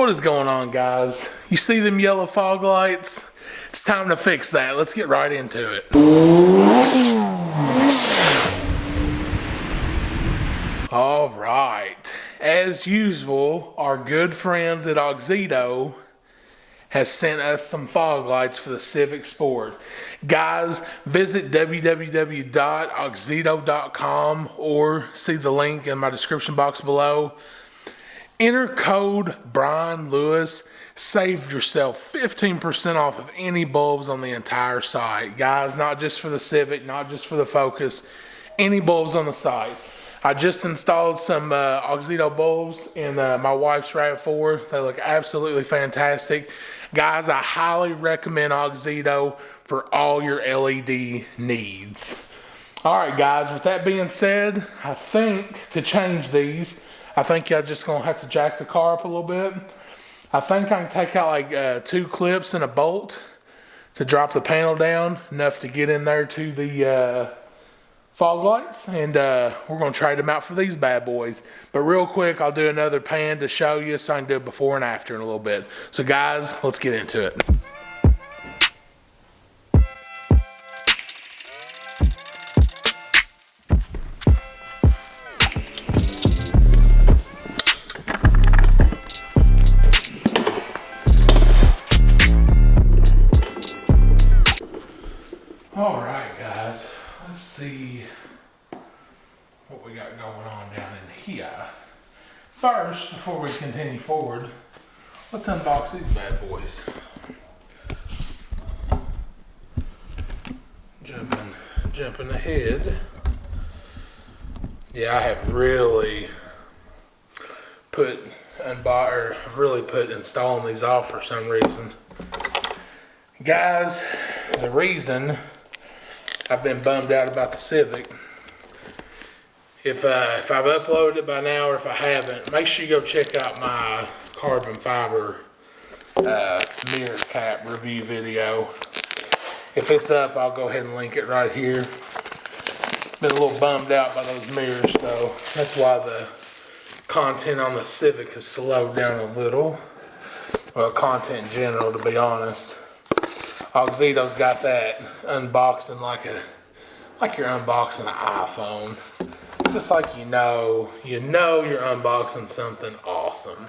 What is going on, guys? You see them yellow fog lights? It's time to fix that. Let's get right into it. All right. As usual, our good friends at AUXITO has sent us some fog lights for the Civic Sport. Guys, visit www.auxito.com or see the link in my description box below. Enter code Brian Lewis. Save yourself 15% off of any bulbs on the entire site. Guys, not just for the Civic, not just for the Focus, any bulbs on the site. I just installed some AUXITO bulbs in my wife's RAV4. They look absolutely fantastic. Guys, I highly recommend AUXITO for all your LED needs. All right, guys, with that being said, I think to change these, I think y'all just gonna have to jack the car up a little bit. I think I can take out like 2 clips and a bolt to drop the panel down, enough to get in there to the fog lights, and we're gonna trade them out for these bad boys. But real quick, I'll do another pan to show you so I can do it before and after in a little bit. So guys, let's get into it. All right, guys, let's see what we got going on down in here. First, before we continue forward, let's unbox these bad boys. Jumping ahead. Yeah, I have really put installing these off for some reason. Guys, the reason I've been bummed out about the Civic, if I've uploaded it by now or if I haven't, make sure you go check out my carbon fiber mirror cap review video. If it's up, I'll go ahead and link it right here. Been a little bummed out by those mirrors though. That's why the content on the Civic has slowed down a little. Well, content in general, to be honest. AUXITO's got that unboxing like you're unboxing an iPhone. Just like you know you're unboxing something awesome.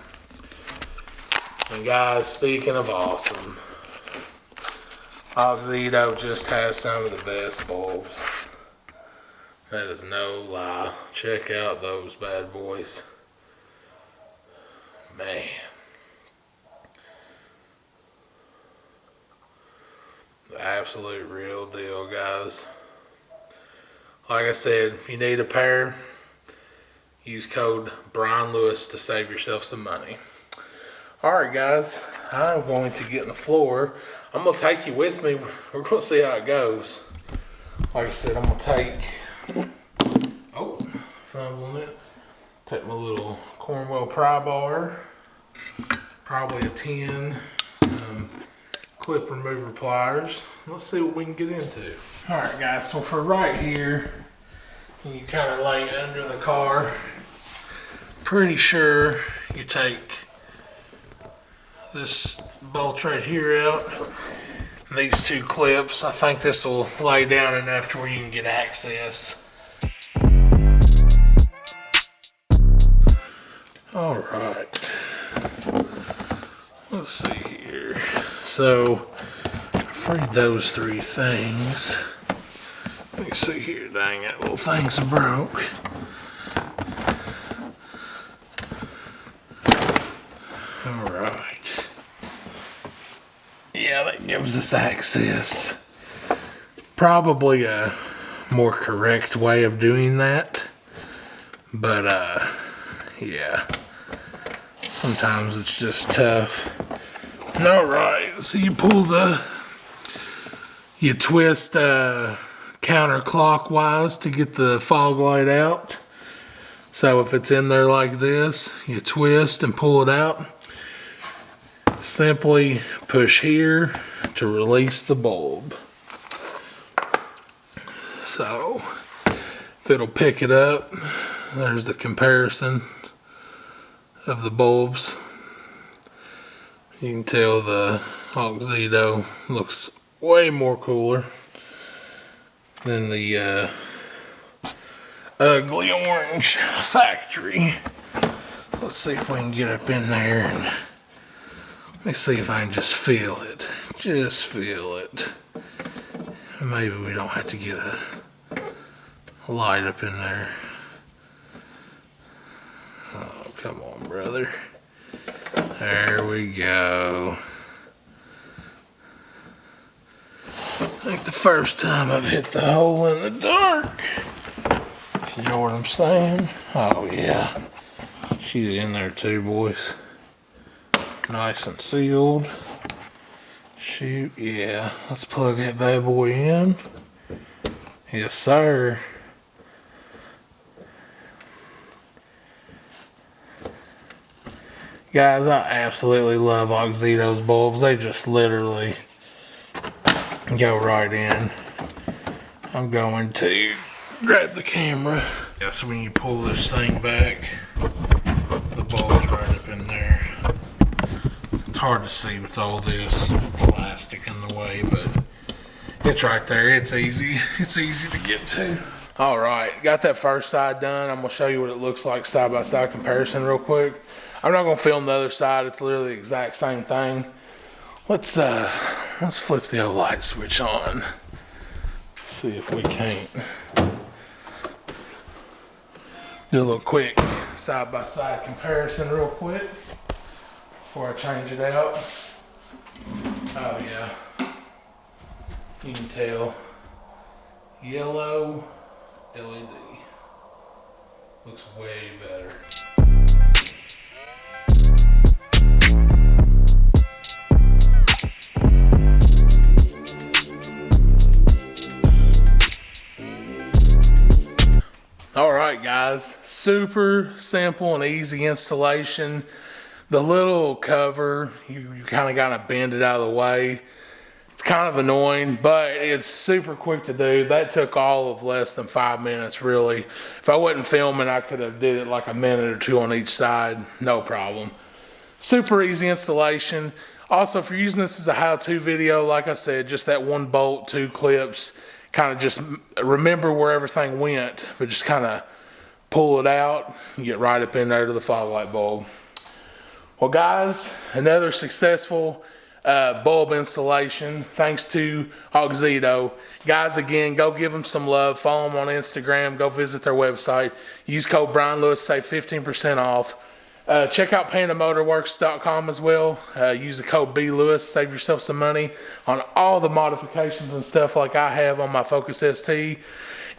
And guys, speaking of awesome, AUXITO just has some of the best bulbs. That is no lie. Check out those bad boys. Man. The absolute real deal, guys. Like I said, if you need a pair, use code Brian Lewis to save yourself some money. Alright guys, I'm going to get on the floor. I'm going to take you with me. We're going to see how it goes. Like I said, I'm going to take, fumbling it. Take my little Cornwell pry bar, probably a 10, some clip remover pliers. Let's see what we can get into. Alright guys, so for right here, you kind of lay under the car. Pretty sure you take this bolt right here out. And these 2 clips, I think this will lay down enough to where you can get access. Alright. Let's see here. So, for those 3 things, let me see here, dang it, little things broke. Alright. Yeah, that gives us access. Probably a more correct way of doing that. But, yeah. Sometimes it's just tough. Alright, so you twist counterclockwise to get the fog light out. So if it's in there like this, you twist and pull it out. Simply push here to release the bulb. So if it'll pick it up, there's the comparison of the bulbs. You can tell the AUXITO looks way more cooler than the ugly orange factory. Let's see if we can get up in there and let me see if I can just feel it. Just feel it. Maybe we don't have to get a light up in there. Oh, come on, brother. There we go. I think the first time I've hit the hole in the dark. If you know what I'm saying. Oh, yeah. She's in there too, boys. Nice and sealed. Shoot, yeah. Let's plug that bad boy in. Yes, sir. Guys, I absolutely love AUXITO's bulbs. They just literally go right in. I'm going to grab the camera. Yeah, so when you pull this thing back, the bulb's right up in there. It's hard to see with all this plastic in the way, but it's right there. It's easy. It's easy to get to. All right, got that first side done. I'm gonna show you what it looks like side-by-side comparison real quick. I'm not gonna film the other side. It's literally the exact same thing. Let's flip the old light switch on. See if we can't do a little quick side-by-side comparison real quick before I change it out. Oh yeah, you can tell yellow LED looks way better. Alright guys, super simple and easy installation. The little cover, you kind of bend it out of the way. It's kind of annoying, but it's super quick to do. That took all of less than 5 minutes really. If I wasn't filming, I could have did it like a minute or two on each side, no problem. Super easy installation. Also, if you're using this as a how-to video, like I said, just that one bolt, 2 clips, kind of just remember where everything went, but just kind of pull it out and get right up in there to the fog light bulb. Well guys, another successful bulb installation thanks to AUXITO. Guys, again, go give them some love. Follow them on Instagram. Go visit their website. Use code Brian Lewis, save 15% off. Check out pandamotorworks.com as well. Use the code BLewis, save yourself some money on all the modifications and stuff like I have on my Focus ST.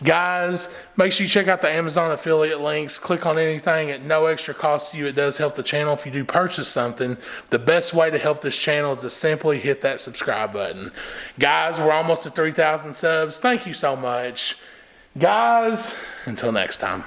Guys, make sure you check out the Amazon affiliate links. Click on anything at no extra cost to you. It does help the channel if you do purchase something. The best way to help this channel is to simply hit that subscribe button. Guys, we're almost at 3,000 subs. Thank you so much. Guys, until next time.